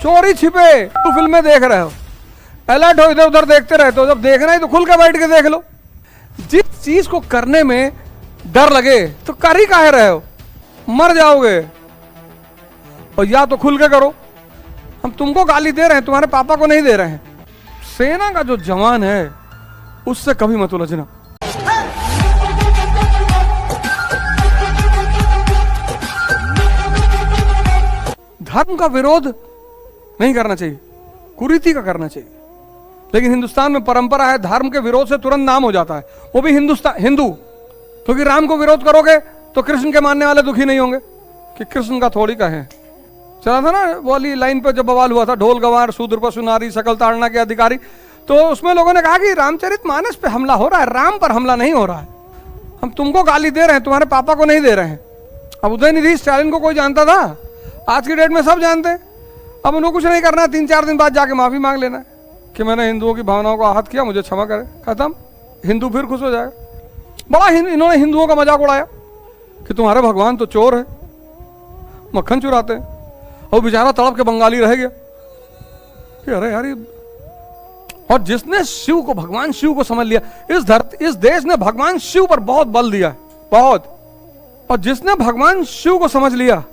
चोरी छिपे तो फिल्में देख रहे हो, अलर्ट हो, इधर उधर देखते रहते हो। जब देखना ही तो खुल के बैठ के देख लो। जिस चीज को करने में डर लगे तो कर ही काहे रहे हो, मर जाओगे। और या तो खुल के करो। हम तुमको गाली दे रहे हैं, तुम्हारे पापा को नहीं दे रहे हैं। सेना का जो जवान है उससे कभी मत उलझना। धर्म का विरोध नहीं करना चाहिए, कुरीति का करना चाहिए। लेकिन हिंदुस्तान में परंपरा है धर्म के विरोध से तुरंत नाम हो जाता है, वो भी हिंदू। क्योंकि राम को विरोध करोगे तो कृष्ण के मानने वाले दुखी नहीं होंगे कि कृष्ण का थोड़ी का है। चला था ना वाली लाइन पे जब बवाल हुआ था, ढोल गवार शूद्र पशु नारी सकल ताड़ना के अधिकारी, तो उसमें लोगों ने कहा कि रामचरितमानस पे हमला हो रहा है, राम पर हमला नहीं हो रहा है। हम तुमको गाली दे रहे हैं, तुम्हारे पापा को नहीं दे रहे हैं। अब उदयनिधि स्टालिन को कोई जानता था? आज की डेट में सब जानते हैं। अब उनको कुछ नहीं करना है, 3-4 दिन बाद जाके माफी मांग लेना है कि मैंने हिंदुओं की भावनाओं को आहत किया, मुझे क्षमा करे, खत्म। हिंदू फिर खुश हो जाएगा। बड़ा इन्होंने हिंदुओं का मजाक उड़ाया कि तुम्हारे भगवान तो चोर है, मक्खन चुराते हैं। और बेचारा तड़प के बंगाली रह गया कि अरे यार। और जिसने शिव को, भगवान शिव को समझ लिया, इस देश ने भगवान शिव पर बहुत बल दिया है, बहुत। और जिसने भगवान शिव को समझ लिया,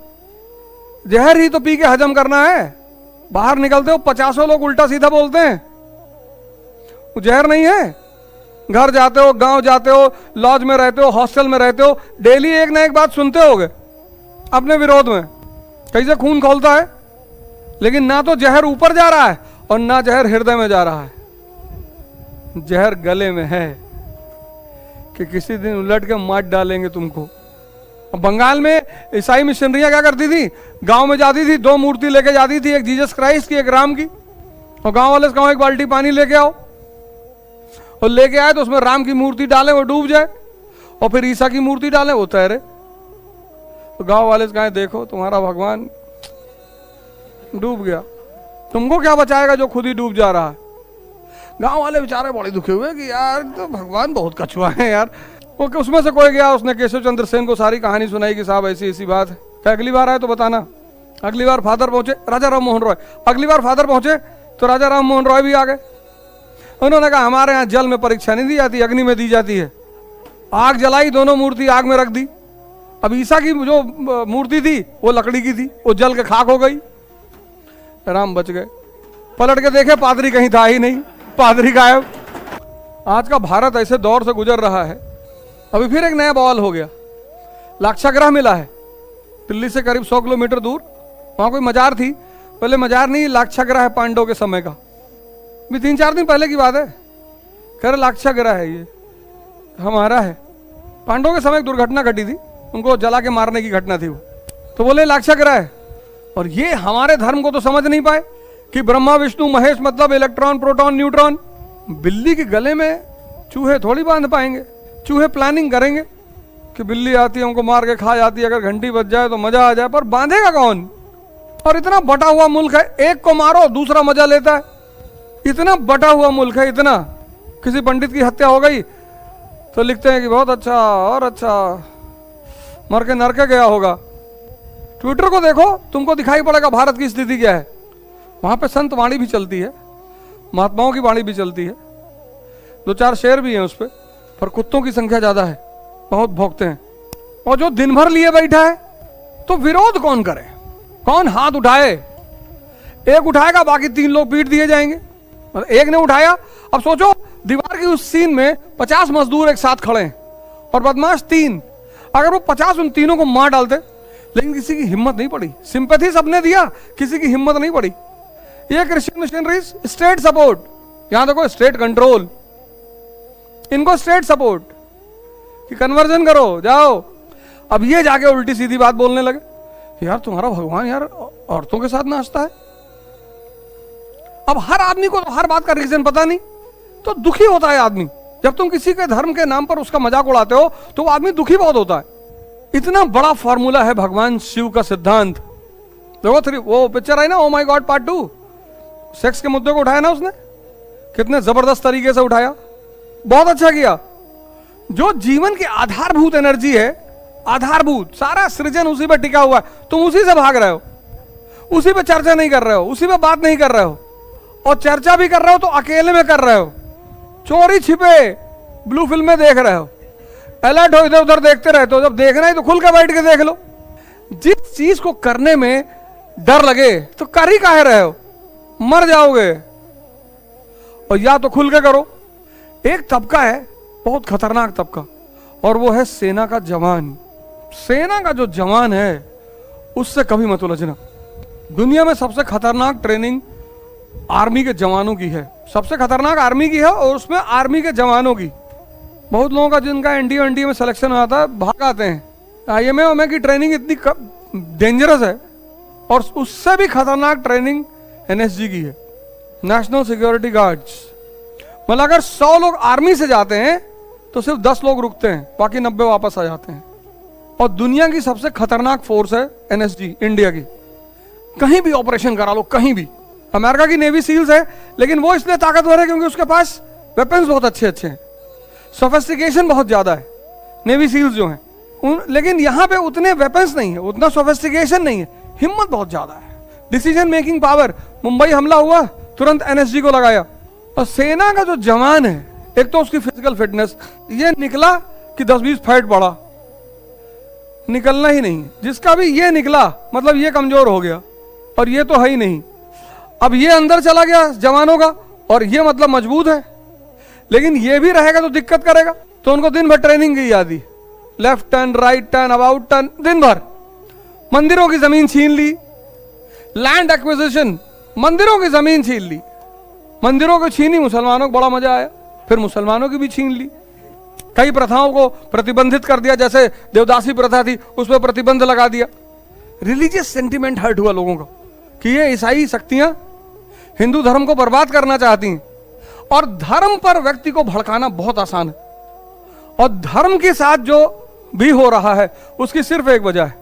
जहर ही तो पी के हजम करना है। बाहर निकलते हो 50 लोग उल्टा सीधा बोलते हैं, वो जहर नहीं है। घर जाते हो, गांव जाते हो, लॉज में रहते हो, हॉस्टल में रहते हो, डेली एक ना एक बात सुनते होगे अपने विरोध में, कैसे खून खौलता है। लेकिन ना तो जहर ऊपर जा रहा है और ना जहर हृदय में जा रहा है, जहर गले में है कि किसी दिन उलट के मार डालेंगे तुमको। बंगाल में ईसाई मिशनरियां क्या करती थी, गांव में जाती थी, 2 मूर्ति लेके जाती थी, एक जीसस क्राइस्ट की, एक राम की। और गांव वाले से कहो एक बाल्टी पानी लेके आओ, और लेके आए तो उसमें राम की मूर्ति डालें वो डूब जाए, और फिर ईसा की मूर्ति डालें वो तैरे। तो गांव वाले से कहें देखो तुम्हारा भगवान डूब गया, तुमको क्या बचाएगा जो खुद ही डूब जा रहा है। गांव वाले बेचारे बड़े दुखी हुए कि यार तो भगवान बहुत कछुआ है यार। वो उसमें से कोई गया, उसने केशव चंद्र सेन को सारी कहानी सुनाई कि साहब ऐसी ऐसी बात है। क्या अगली बार आए तो बताना। अगली बार फादर पहुंचे, राजा राम मोहन रॉय, अगली बार फादर पहुंचे तो राजा राम मोहन रॉय भी आ गए। उन्होंने कहा हमारे यहाँ जल में परीक्षा नहीं दी जाती, अग्नि में दी जाती है। आग जलाई, दोनों मूर्ति आग में रख दी। अब ईसा की जो मूर्ति थी वो लकड़ी की थी, वो जल के खाक हो गई, राम बच गए। पलट के देखे पादरी कहीं था ही नहीं, पादरी गायब। आज का भारत ऐसे दौर से गुजर रहा है। अभी फिर एक नया बवाल हो गया, लाक्षागृह मिला है दिल्ली से करीब 100 किलोमीटर दूर। वहां कोई मजार थी, पहले मजार नहीं, लाक्षागृह है पांडवों के समय का, 3-4 दिन पहले की बात है। कह रहे लाक्षागृह है ये हमारा है। पांडवों के समय एक दुर्घटना घटी थी, उनको जला के मारने की घटना थी वो, तो बोले लाक्षागृह है। और ये हमारे धर्म को तो समझ नहीं पाए कि ब्रह्मा विष्णु महेश मतलब इलेक्ट्रॉन प्रोटॉन न्यूट्रॉन। बिल्ली के गले में चूहे थोड़ी बांध पाएंगे। चूहे प्लानिंग करेंगे कि बिल्ली आती है हमको मार के खा जाती है, अगर घंटी बज जाए तो मजा आ जाए, पर बांधेगा कौन। और इतना बटा हुआ मुल्क है, एक को मारो दूसरा मजा लेता है। इतना बटा हुआ मुल्क है, इतना। किसी पंडित की हत्या हो गई तो लिखते हैं कि बहुत अच्छा और अच्छा, मर के नरके गया होगा। ट्विटर को देखो, तुमको दिखाई पड़ेगा भारत की स्थिति क्या है। वहां पे संत वाणी भी चलती है, महात्माओं की वाणी भी चलती है, 2-4 शेर भी हैं उस पर कुत्तों की संख्या ज्यादा है, बहुत भौंकते हैं। और जो दिन भर लिए बैठा है, तो विरोध कौन करे, कौन हाथ उठाए। एक उठाएगा बाकी 3 लोग पीट दिए जाएंगे। एक ने उठाया, अब सोचो दीवार की उस सीन में 50 मजदूर एक साथ खड़े हैं और बदमाश 3, अगर वो 50 उन तीनों को मार डालते, लेकिन किसी की हिम्मत नहीं पड़ी। सिंपैथी सबने दिया, किसी की हिम्मत नहीं पड़ी। ये क्रिश्चियन मिशनरीज स्टेट सपोर्ट, यहां देखो स्टेट कंट्रोल, इनको स्टेट सपोर्ट कि कन्वर्जन करो जाओ। अब ये जाके उल्टी सीधी बात बोलने लगे, यार तुम्हारा भगवान यार औरतों के साथ नाचता है। अब हर आदमी को तो हर बात का रीजन पता नहीं, तो दुखी होता है आदमी। जब तुम किसी के धर्म के नाम पर उसका मजाक उड़ाते हो तो वो आदमी दुखी बहुत होता है। इतना बड़ा फॉर्मूला है भगवान शिव का सिद्धांत। देखो वो पिक्चर आई ना, oh my God part 2, sex के मुद्दे को उठाया ना उसने, कितने जबरदस्त तरीके से उठाया, बहुत अच्छा किया। जो जीवन की आधारभूत एनर्जी है, आधारभूत सारा सृजन उसी पर टिका हुआ है, तुम उसी से भाग रहे हो। उसी पे चर्चा नहीं कर रहे हो, उसी पे बात नहीं कर रहे हो, और चर्चा भी कर रहे हो तो अकेले में कर रहे हो, चोरी छिपे ब्लू फिल्में देख रहे हो, अलर्ट हो इधर उधर देखते रहते हो। जब देखना है तो खुल के बैठ के देख लो। जिस चीज को करने में डर लगे तो कर ही काहे रहे हो, मर जाओगे। और या तो खुल के करो। एक तबका है बहुत खतरनाक तबका, और वो है सेना का जवान। सेना का जो जवान है उससे कभी मत उलझना। दुनिया में सबसे खतरनाक ट्रेनिंग आर्मी के जवानों की है, सबसे खतरनाक आर्मी की है, और उसमें आर्मी के जवानों की। बहुत लोगों का जिनका एनडीए में सिलेक्शन आता है भाग आते हैं। आईएमए की ट्रेनिंग इतनी डेंजरस है, और उससे भी खतरनाक ट्रेनिंग एनएसजी की है, नेशनल सिक्योरिटी गार्ड्स। मतलब अगर 100 लोग आर्मी से जाते हैं तो सिर्फ 10 लोग रुकते हैं, बाकी 90 वापस आ जाते हैं। और दुनिया की सबसे खतरनाक फोर्स है एनएसजी, इंडिया की। कहीं भी ऑपरेशन करा लो, कहीं भी। अमेरिका की नेवी सील्स है, लेकिन वो इसलिए ताकतवर है क्योंकि उसके पास वेपन्स बहुत अच्छे अच्छे हैं, सोफिस्टिकेशन बहुत ज्यादा है नेवी सील्स जो हैं। लेकिन यहां पे उतने वेपन्स नहीं है, उतना सोफिस्टिकेशन नहीं है, हिम्मत बहुत ज्यादा है, डिसीजन मेकिंग पावर। मुंबई हमला हुआ, तुरंत एनएसजी को लगाया। और सेना का जो जवान है, एक तो उसकी फिजिकल फिटनेस, ये निकला कि 10-20 फैट बढ़ा, निकलना ही नहीं। जिसका भी ये निकला मतलब ये कमजोर हो गया, और ये तो है ही नहीं। अब ये अंदर चला गया जवानों का, और ये मतलब मजबूत है, लेकिन ये भी रहेगा तो दिक्कत करेगा। तो उनको दिन भर ट्रेनिंग की यादी, left turn, right turn, about turn, दिन भर। मंदिरों की जमीन छीन ली, लैंड एक्विजिशन, मंदिरों की जमीन छीन ली। मंदिरों को छीनी, मुसलमानों को बड़ा मजा आया, फिर मुसलमानों की भी छीन ली। कई प्रथाओं को प्रतिबंधित कर दिया, जैसे देवदासी प्रथा थी उस पर प्रतिबंध लगा दिया। रिलीजियस सेंटिमेंट हर्ट हुआ लोगों का कि ये ईसाई शक्तियां हिंदू धर्म को बर्बाद करना चाहती हैं। और धर्म पर व्यक्ति को भड़काना बहुत आसान है, और धर्म के साथ जो भी हो रहा है उसकी सिर्फ एक वजह है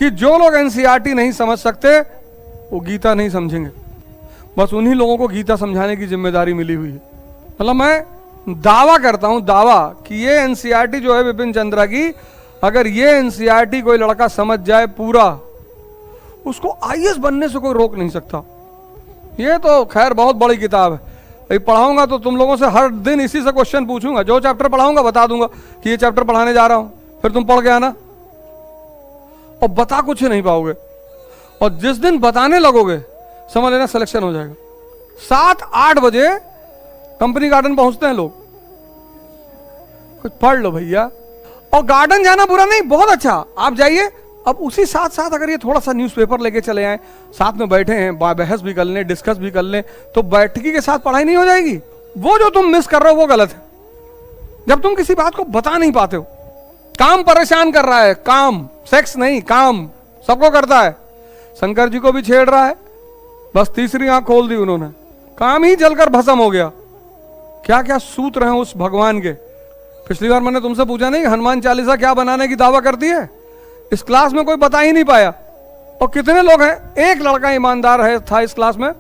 कि जो लोग एनसीईआरटी नहीं समझ सकते वो गीता नहीं समझेंगे। बस उन्हीं लोगों को गीता समझाने की जिम्मेदारी मिली हुई है। मतलब मैं दावा करता हूं, दावा कि ये एनसीईआरटी जो है विपिन चंद्रा की, अगर ये एनसीईआरटी कोई लड़का समझ जाए पूरा, उसको आईएएस बनने से कोई रोक नहीं सकता। ये तो खैर बहुत बड़ी किताब है, पढ़ाऊंगा तो तुम लोगों से हर दिन इसी से क्वेश्चन पूछूंगा। जो चैप्टर पढ़ाऊंगा बता दूंगा कि ये चैप्टर पढ़ाने जा रहा हूं, फिर तुम पढ़ के आना, और बता कुछ नहीं पाओगे। और जिस दिन बताने लगोगे समझ लेना सिलेक्शन हो जाएगा। 7-8 बजे कंपनी गार्डन पहुंचते हैं लोग, कुछ पढ़ लो भैया। और गार्डन जाना बुरा नहीं, बहुत अच्छा, आप जाइए। अब उसी साथ साथ अगर ये थोड़ा सा न्यूज़पेपर लेके चले आए, साथ में बैठे हैं, बहस भी कर लें, डिस्कस भी कर लें, तो बैठकी के साथ पढ़ाई नहीं हो जाएगी। वो जो तुम मिस कर रहे हो वो गलत है। जब तुम किसी बात को बता नहीं पाते हो, काम परेशान कर रहा है, काम, सेक्स नहीं, काम सबको करता है। शंकर जी को भी छेड़ रहा है, बस तीसरी आंख खोल दी उन्होंने, काम ही जलकर भस्म हो गया। क्या क्या सूत्र हैं उस भगवान के। पिछली बार मैंने तुमसे पूछा नहीं हनुमान चालीसा क्या बनाने की दावा करती है, इस क्लास में कोई बता ही नहीं पाया। और कितने लोग हैं, एक लड़का ईमानदार है था इस क्लास में,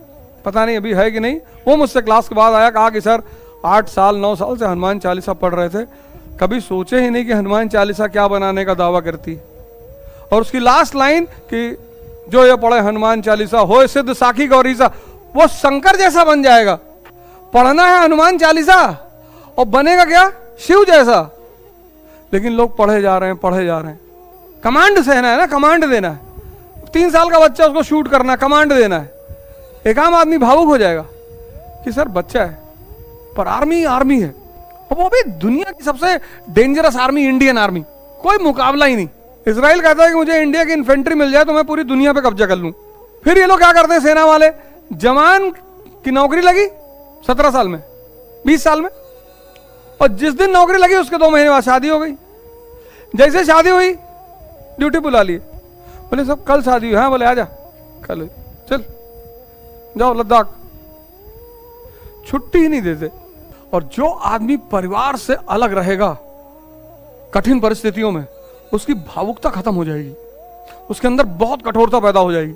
पता नहीं अभी है कि नहीं, वो मुझसे क्लास के बाद आया, कहा कि सर 8 साल 9 साल से हनुमान चालीसा पढ़ रहे थे, कभी सोचे ही नहीं कि हनुमान चालीसा क्या बनाने का दावा करती। और उसकी लास्ट लाइन कि जो ये पढ़े हनुमान चालीसा हो सिद्ध साखी गौरीसा, वो शंकर जैसा बन जाएगा। पढ़ना है हनुमान चालीसा और बनेगा क्या, शिव जैसा। लेकिन लोग पढ़े जा रहे हैं, पढ़े जा रहे हैं। कमांड सहना है ना, कमांड देना है। 3 साल का बच्चा, उसको शूट करना है, कमांड देना है। एक आम आदमी भावुक हो जाएगा कि सर बच्चा है पर आर्मी आर्मी है, और वो भी दुनिया की सबसे डेंजरस आर्मी, इंडियन आर्मी, कोई मुकाबला ही नहीं। इजराइल कहता है कि मुझे इंडिया की इन्फेंट्री मिल जाए तो मैं पूरी दुनिया पे कब्जा कर लूं। फिर ये लोग क्या करते हैं, सेना वाले, जवान की नौकरी लगी 17 साल में, 20 साल में, और जिस दिन नौकरी लगी उसके 2 महीने बाद शादी हो गई। जैसे शादी हुई ड्यूटी बुला लिए, बोले सब कल शादी हुई, हाँ बोले आजा कल, चल जाओ लद्दाख, छुट्टी ही नहीं देते। और जो आदमी परिवार से अलग रहेगा कठिन परिस्थितियों में, उसकी भावुकता खत्म हो जाएगी, उसके अंदर बहुत कठोरता पैदा हो जाएगी।